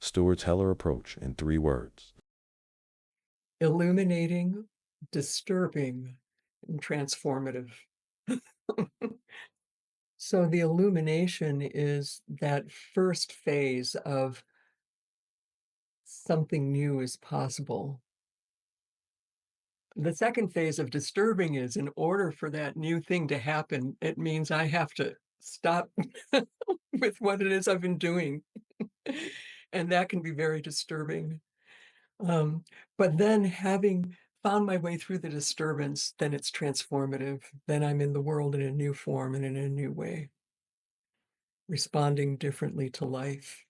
Stuart's Heller approach in 3 words. Illuminating, disturbing, and transformative. So the illumination is that first phase of something new is possible. The second phase of disturbing is in order for that new thing to happen, it means I have to stop with what it is I've been doing. And that can be very disturbing. Um, but then having found my way through the disturbance, then it's transformative. Then I'm in the world in a new form and in a new way, responding differently to life.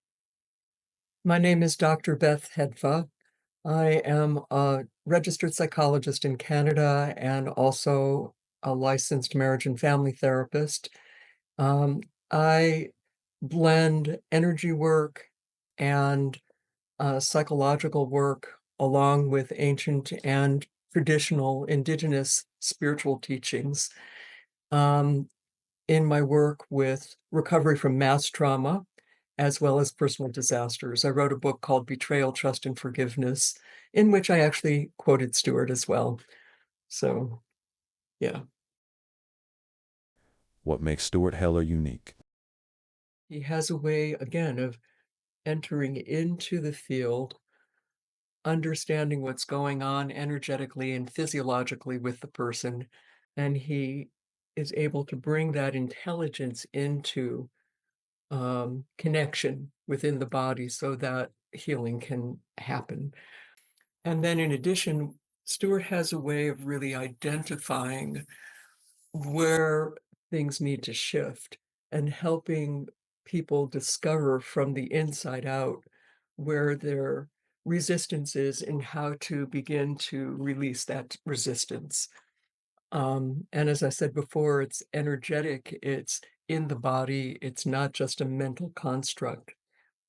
My name is Dr. Beth Hedva. I am a registered psychologist in Canada and also a licensed marriage and family therapist. Um, I blend energy work and psychological work along with ancient and traditional indigenous spiritual teachings um, in my work with recovery from mass trauma as well as personal disasters. I wrote a book called Betrayal, Trust, and Forgiveness, in which I actually quoted Stuart as well. So, yeah, What makes Stuart Heller unique? he has a way, again, of entering into the field, understanding what's going on energetically and physiologically with the person, and he is able to bring that intelligence into connection within the body so that healing can happen. And then, in addition, Stuart has a way of really identifying where things need to shift and helping people discover from the inside out where their resistance is and how to begin to release that resistance. And as I said before, it's energetic, it's in the body, it's not just a mental construct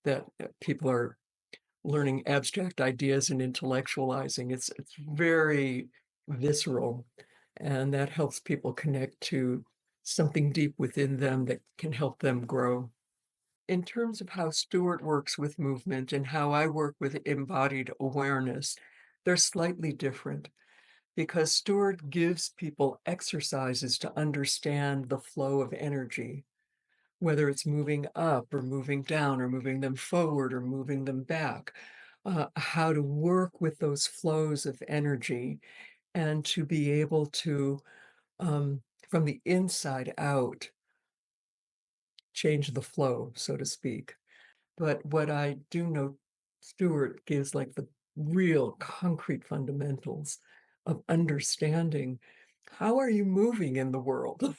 that people are learning abstract ideas and intellectualizing. It's very visceral, and that helps people connect to something deep within them that can help them grow. In terms of how Stuart works with movement and how I work with embodied awareness, they're slightly different because Stuart gives people exercises to understand the flow of energy, whether it's moving up or moving down or moving them forward or moving them back, how to work with those flows of energy and to be able to, from the inside out, change the flow, so to speak. But what I do know, Stuart gives like the real concrete fundamentals of understanding how are you moving in the world?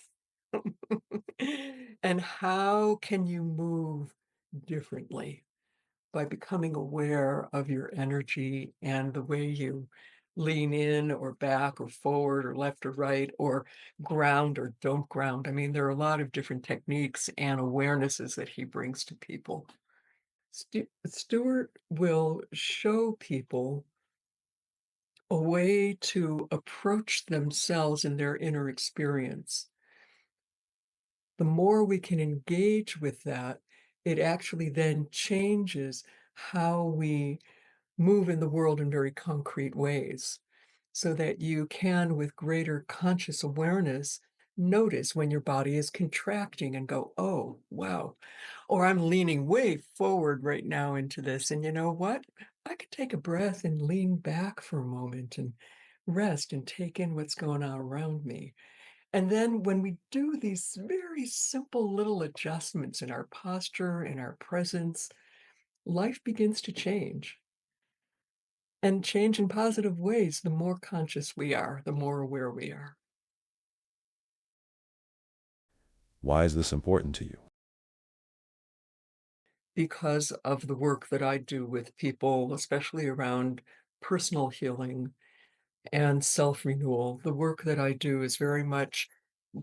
And how can you move differently by becoming aware of your energy and the way you lean in or back or forward or left or right or ground or don't ground. I mean, there are a lot of different techniques and awarenesses that he brings to people. Stuart will show people a way to approach themselves in their inner experience. The more we can engage with that, it actually then changes how we move in the world in very concrete ways so that you can, with greater conscious awareness, notice when your body is contracting and go, oh, wow. Or I'm leaning way forward right now into this. And you know what? I could take a breath and lean back for a moment and rest and take in what's going on around me. And then when we do these very simple little adjustments in our posture, in our presence, life begins to change and change in positive ways. The more conscious we are, the more aware we are. Why is this important to you? Because of the work that I do with people, especially around personal healing and self renewal, the work that I do is very much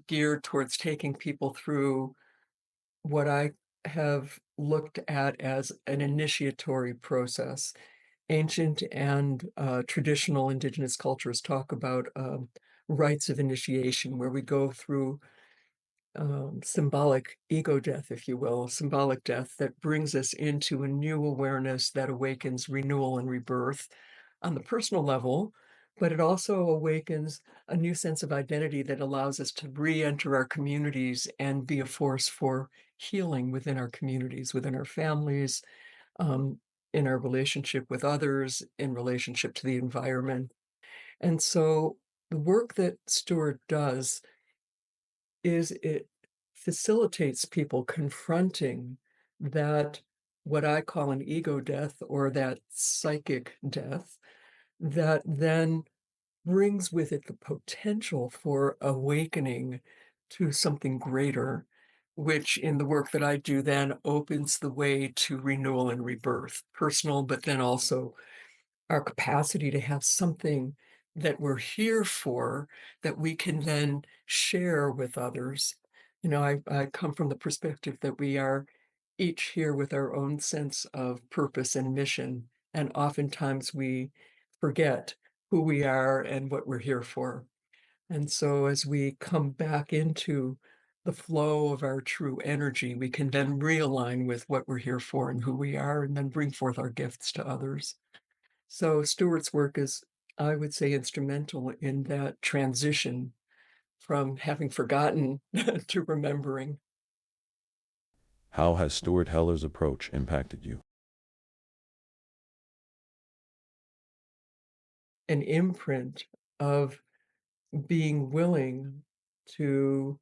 geared towards taking people through what I have looked at as an initiatory process. Ancient and traditional indigenous cultures talk about rites of initiation, where we go through symbolic ego death, if you will, symbolic death that brings us into a new awareness that awakens renewal and rebirth on the personal level, but it also awakens a new sense of identity that allows us to re-enter our communities and be a force for healing within our communities, within our families, um, in our relationship with others, in relationship to the environment. And so the work that Stuart does is it facilitates people confronting that, what I call an ego death or that psychic death, that then brings with it the potential for awakening to something greater, which in the work that I do then opens the way to renewal and rebirth, personal, but then also our capacity to have something that we're here for that we can then share with others. You know, I come from the perspective that we are each here with our own sense of purpose and mission. And oftentimes we forget who we are and what we're here for. And so as we come back into the flow of our true energy, we can then realign with what we're here for and who we are, and then bring forth our gifts to others. So Stewart's work is, I would say, instrumental in that transition from having forgotten to remembering. How has Stuart Heller's approach impacted you? An imprint of being willing to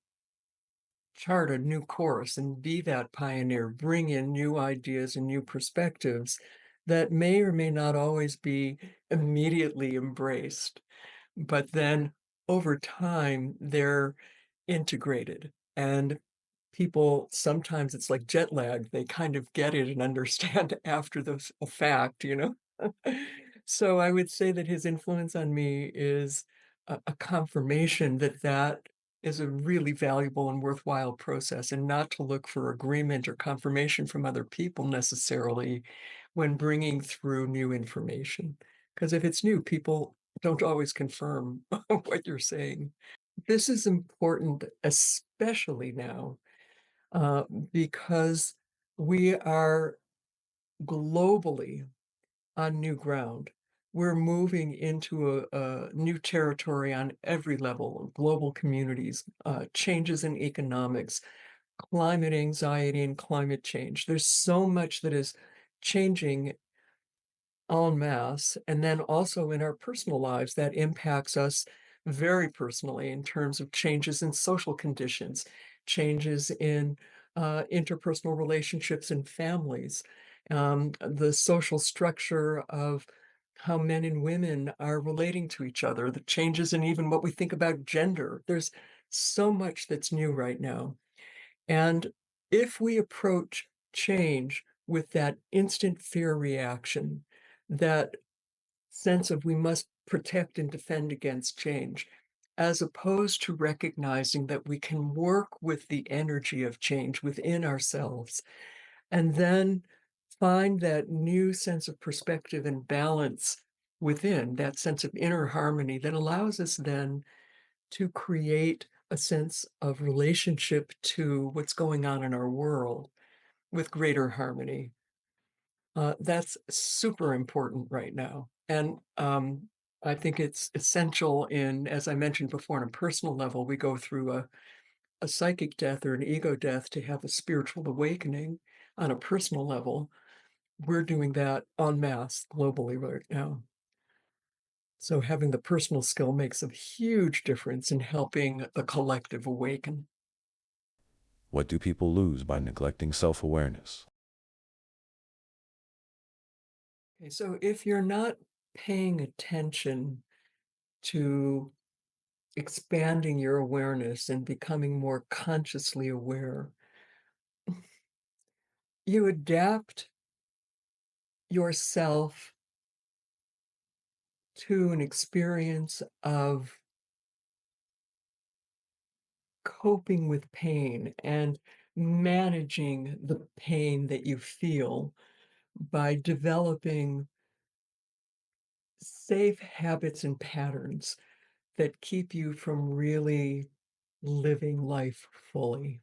chart a new course and be that pioneer, bring in new ideas and new perspectives that may or may not always be immediately embraced. But then over time, they're integrated. And people, sometimes it's like jet lag. They kind of get it and understand after a fact, you know? So I would say that his influence on me is a confirmation that that is a really valuable and worthwhile process, and not to look for agreement or confirmation from other people necessarily when bringing through new information. Because if it's new, people don't always confirm what you're saying. This is important, especially now, uh, because we are globally on new ground. We're moving into a new territory on every level, global communities, changes in economics, climate anxiety, and climate change. There's so much that is changing en masse, and then also in our personal lives that impacts us very personally in terms of changes in social conditions, changes in interpersonal relationships and families, the social structure of how men and women are relating to each other, the changes in even what we think about gender. There's so much that's new right now. And if we approach change with that instant fear reaction, that sense of we must protect and defend against change, as opposed to recognizing that we can work with the energy of change within ourselves, and then find that new sense of perspective and balance within, that sense of inner harmony that allows us then to create a sense of relationship to what's going on in our world with greater harmony. That's super important right now. And I think it's essential in, as I mentioned before, on a personal level, we go through a psychic death or an ego death to have a spiritual awakening on a personal level. We're doing that en masse globally right now. So having the personal skill makes a huge difference in helping the collective awaken. What do people lose by neglecting self-awareness? Okay, so if you're not paying attention to expanding your awareness and becoming more consciously aware, you adapt yourself to an experience of coping with pain and managing the pain that you feel by developing safe habits and patterns that keep you from really living life fully.